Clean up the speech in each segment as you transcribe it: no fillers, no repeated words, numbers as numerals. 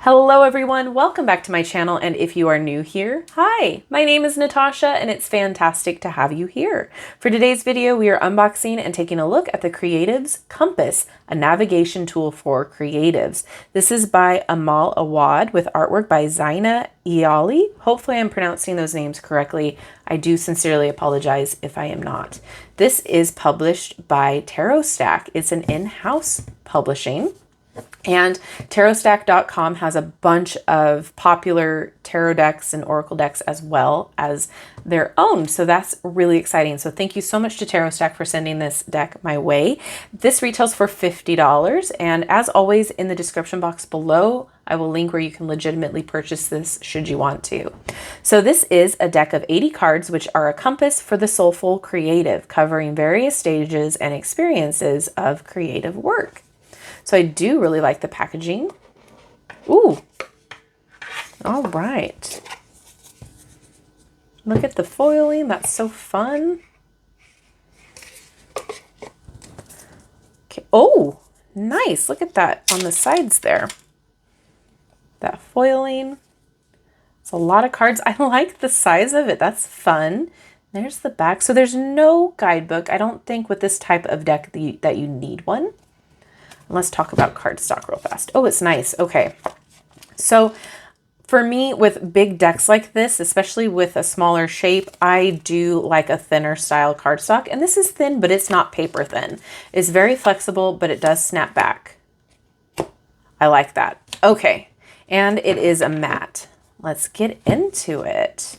Hello everyone, welcome back to my channel, and if you are new here, hi, my name is Natasha and it's fantastic to have you here. For today's video, we are unboxing and taking a look at the Creatives Compass, a navigation tool for creatives. This is by Amal Awad with artwork by Zeina Iaali. Hopefully I'm pronouncing those names correctly. I do sincerely apologize if I am not. This is published by Stack. It's an in-house publishing. And tarotstack.com has a bunch of popular tarot decks and oracle decks as well as their own. So that's really exciting. So thank you so much to TarotStack for sending this deck my way. This retails for $50. And as always, in the description box below, I will link where you can legitimately purchase this should you want to. So this is a deck of 80 cards, which are a compass for the soulful creative, covering various stages and experiences of creative work. So I do really like the packaging. Ooh. All right. Look at the foiling. That's so fun. Okay. Oh, nice. Look at that on the sides there. That foiling. It's a lot of cards. I like the size of it. That's fun. There's the back. So there's no guidebook. I don't think with this type of deck that you need one. Let's talk about cardstock real fast. Oh, it's nice. Okay. So for me, with big decks like this, especially with a smaller shape, I do like a thinner style cardstock. And this is thin, but it's not paper thin. It's very flexible, but it does snap back. I like that. Okay. And it is a matte. Let's get into it.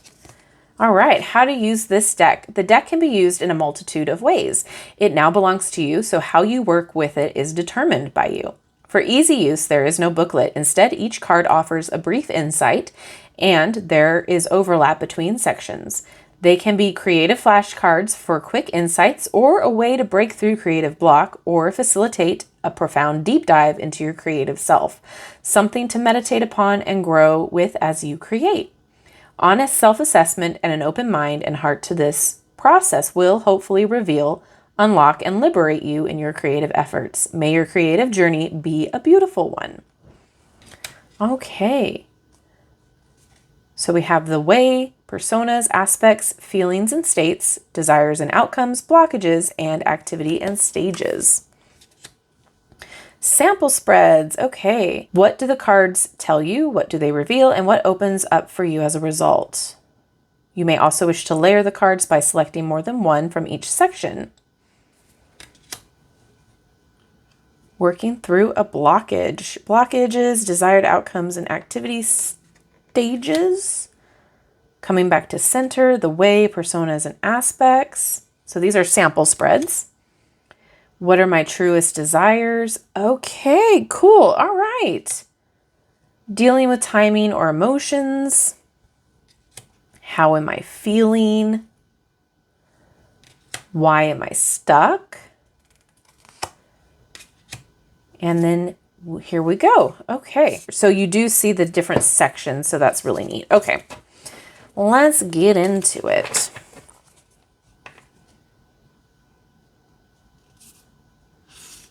All right, how to use this deck. The deck can be used in a multitude of ways. It now belongs to you, so how you work with it is determined by you. For easy use, there is no booklet. Instead, each card offers a brief insight, and there is overlap between sections. They can be creative flashcards for quick insights, or a way to break through creative block, or facilitate a profound deep dive into your creative self. Something to meditate upon and grow with as you create. Honest self-assessment and an open mind and heart to this process will hopefully reveal, unlock, and liberate you in your creative efforts. May your creative journey be a beautiful one. Okay. So we have the way, personas, aspects, feelings and states, desires and outcomes, blockages, and activity and stages. Sample spreads. Okay. What do the cards tell you? What do they reveal? And what opens up for you as a result? You may also wish to layer the cards by selecting more than one from each section. Working through a blockage. Blockages, desired outcomes, and activity stages. Coming back to center, the way, personas, and aspects. So these are sample spreads. What are my truest desires? Okay, cool. All right. Dealing with timing or emotions. How am I feeling? Why am I stuck? And then here we go. Okay, so you do see the different sections, so that's really neat. Okay, let's get into it.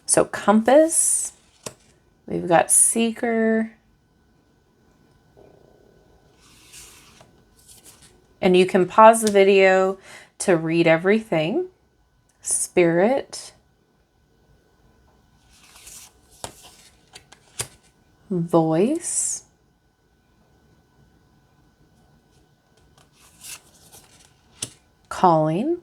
So compass, we've got seeker, and you can pause the video to read everything. Spirit, voice, calling,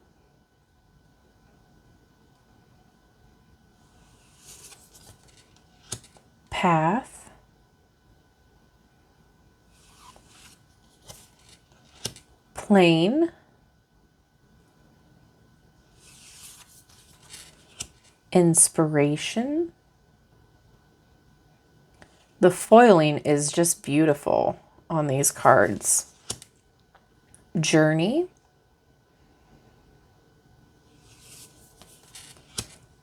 path, plane, inspiration. The foiling is just beautiful on these cards. Journey,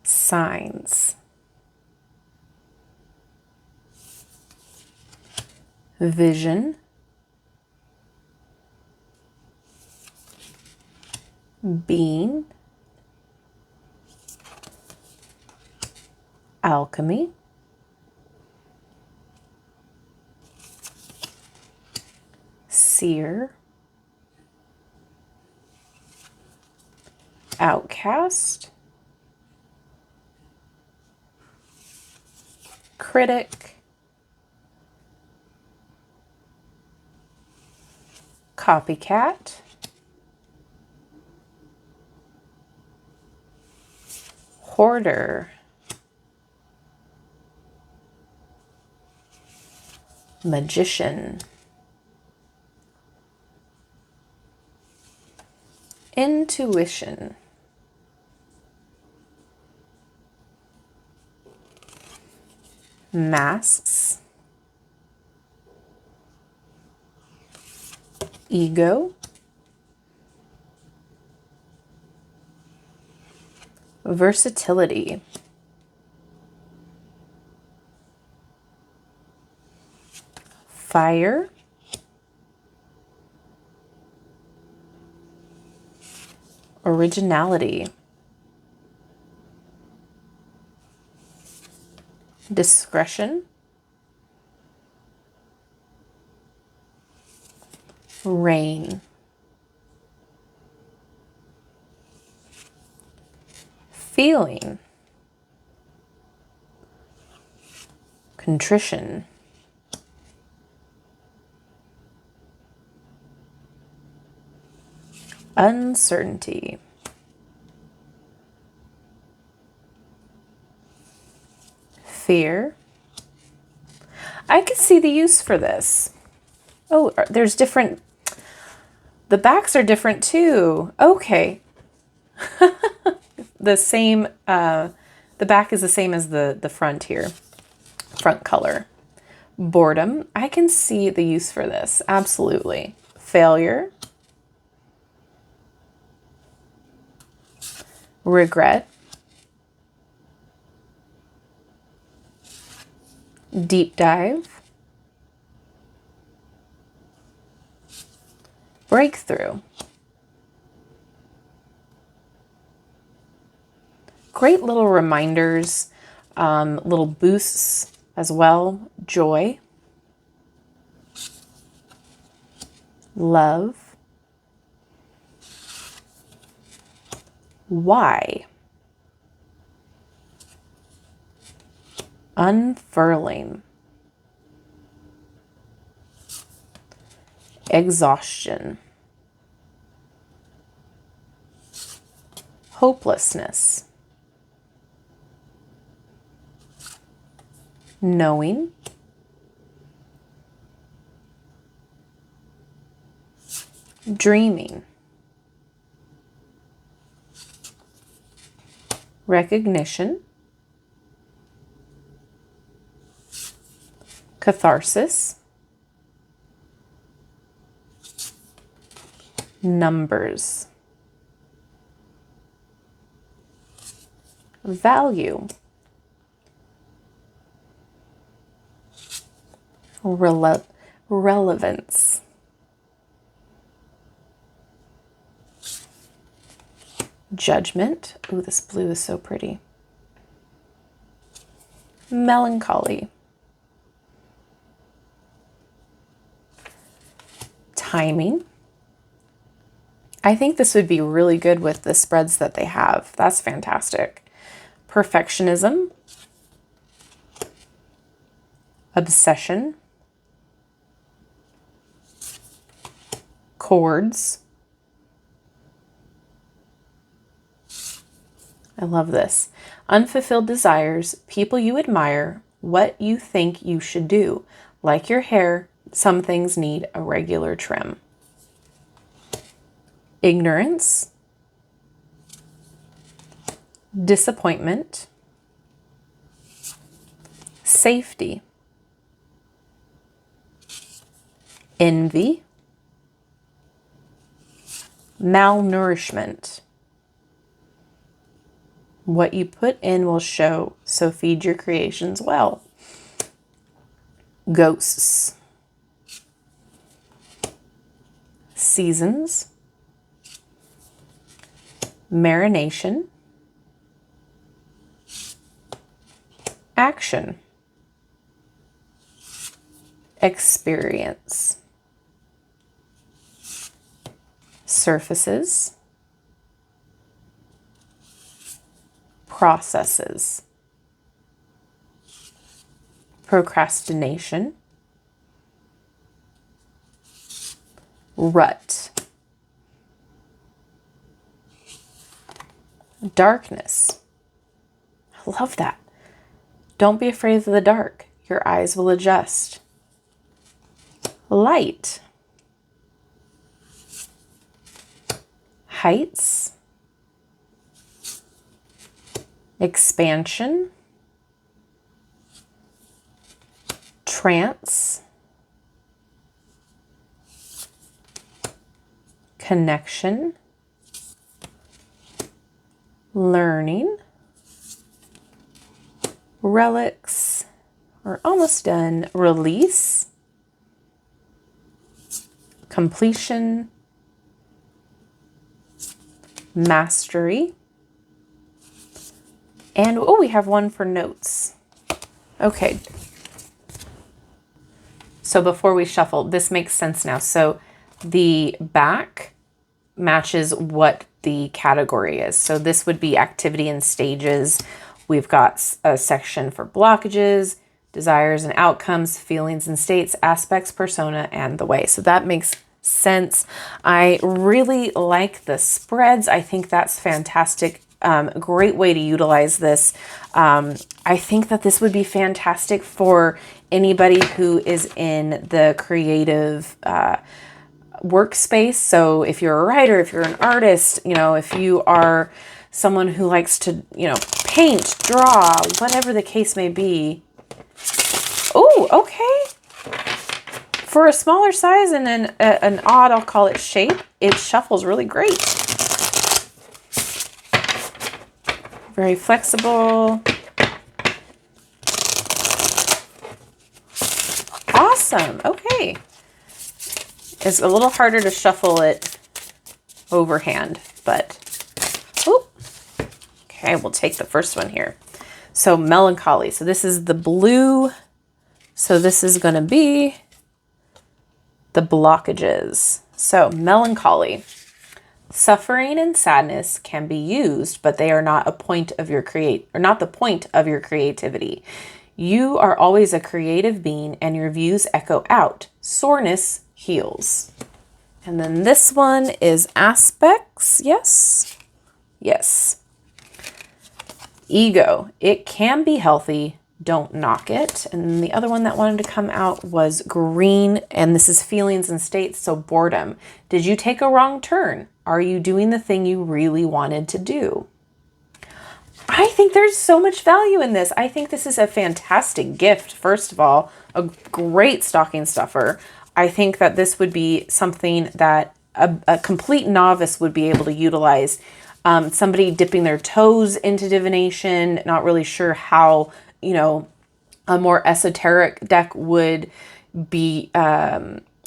signs, vision, being, alchemy, Seer, Outcast, Critic, Copycat, Hoarder, Magician, Intuition, Masks, Ego, Versatility, Fire, Originality, Discretion, Rain, Feeling, Contrition, Uncertainty, Fear. I could see the use for this. Oh, there's different, the backs are different too. Okay. The same, the back is the same as the front here, front color. Boredom, I can see the use for this, absolutely. Failure, regret, deep dive, breakthrough. Great little reminders, little boosts as well. Joy, love, why, unfurling, exhaustion, hopelessness, knowing, dreaming, recognition, catharsis, numbers, value, relevance, judgment. Ooh, this blue is so pretty. Melancholy, timing. I think this would be really good with the spreads that they have. That's fantastic. Perfectionism, obsession, chords. I love this. Unfulfilled desires, people you admire, what you think you should do. Like your hair, some things need a regular trim. Ignorance, disappointment, safety, envy, malnourishment. What you put in will show, so feed your creations well. Ghosts, seasons, marination, action, experience, surfaces, processes, procrastination, rut, darkness. I love that. Don't be afraid of the dark. Your eyes will adjust. Light, heights, expansion, trance, connection, learning, relics, we're almost done, release, completion, mastery, and oh, we have one for notes. Okay. So before we shuffle, this makes sense now. So the back matches what the category is. So this would be activity and stages. We've got a section for blockages, desires and outcomes, feelings and states, aspects, persona, and the way. So that makes sense. I really like the spreads. I think that's fantastic. Great way to utilize this. I think that this would be fantastic for anybody who is in the creative workspace. So if you're a writer, if you're an artist, you know, if you are someone who likes to, you know, paint, draw, whatever the case may be. Oh, okay. For a smaller size and an odd, I'll call it shape, it shuffles really great. Very flexible. Awesome. Okay. It's a little harder to shuffle it overhand, but oh, okay, we'll take the first one here. So melancholy. So this is the blue. So this is going to be the blockages. So melancholy. Suffering and sadness can be used, but they are not a point of your not the point of your creativity. You are always a creative being and your views echo out. Soreness heals. And then this one is aspects. Yes. Yes. Ego. It can be healthy. Don't knock it. And then the other one that wanted to come out was green. And this is feelings and states. So boredom. Did you take a wrong turn? Are you doing the thing you really wanted to do? I think there's so much value in this. I think this is a fantastic gift. First of all, a great stocking stuffer. I think that this would be something that a complete novice would be able to utilize. Somebody dipping their toes into divination, not really sure how, you know, a more esoteric deck would be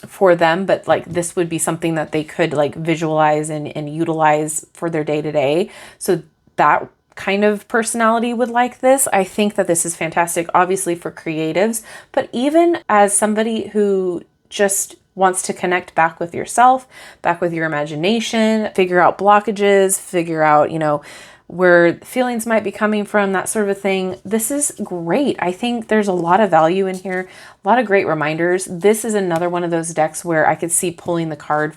for them, but like this would be something that they could like visualize and utilize for their day-to-day. So that kind of personality would like this. I think that this is fantastic, obviously for creatives, but even as somebody who just wants to connect back with yourself, back with your imagination, figure out blockages, figure out, you know, where feelings might be coming from, that sort of a thing. This is great. I think there's a lot of value in here, a lot of great reminders. This is another one of those decks where I could see pulling the card,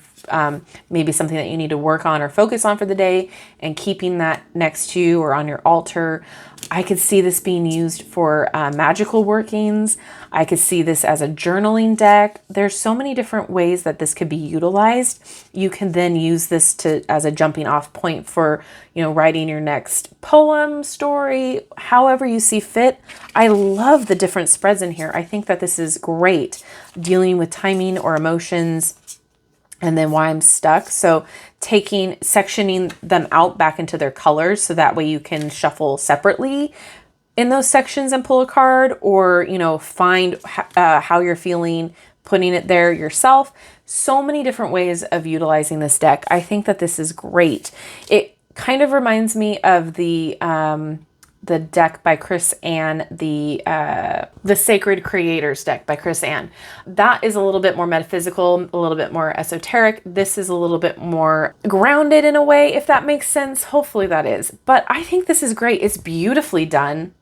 maybe something that you need to work on or focus on for the day and keeping that next to you or on your altar. I could see this being used for magical workings. I could see this as a journaling deck. There's so many different ways that this could be utilized. You can then use this as a jumping off point for, you know, writing your next poem, story, however you see fit. I love the different spreads in here. I think that this is great dealing with timing or emotions. And then why I'm stuck. So sectioning them out back into their colors. So that way you can shuffle separately in those sections and pull a card, or, you know, find how you're feeling, putting it there yourself. So many different ways of utilizing this deck. I think that this is great. It kind of reminds me of the the deck by Chris Ann, the Sacred Creators deck by Chris Ann. That is a little bit more metaphysical, a little bit more esoteric. This is a little bit more grounded in a way, if that makes sense. Hopefully that is. But I think this is great. It's beautifully done.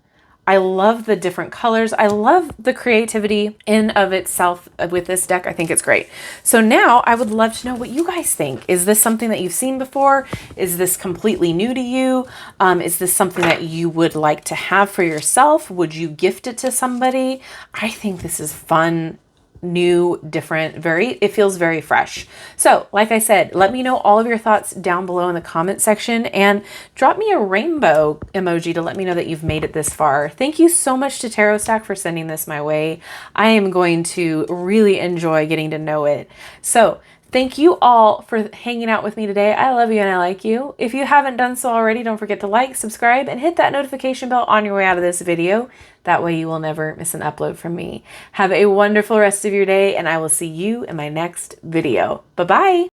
I love the different colors. I love the creativity in of itself with this deck. I think it's great. So now I would love to know what you guys think. Is this something that you've seen before? Is this completely new to you? Is this something that you would like to have for yourself? Would you gift it to somebody? I think this is fun, new, different, it feels very fresh. So like I said, let me know all of your thoughts down below in the comment section and drop me a rainbow emoji to let me know that you've made it this far. Thank you so much to Tarot Stack for sending this my way. I am going to really enjoy getting to know it. So thank you all for hanging out with me today. I love you and I like you. If you haven't done so already, don't forget to like, subscribe, and hit that notification bell on your way out of this video. That way you will never miss an upload from me. Have a wonderful rest of your day, and I will see you in my next video. Bye-bye.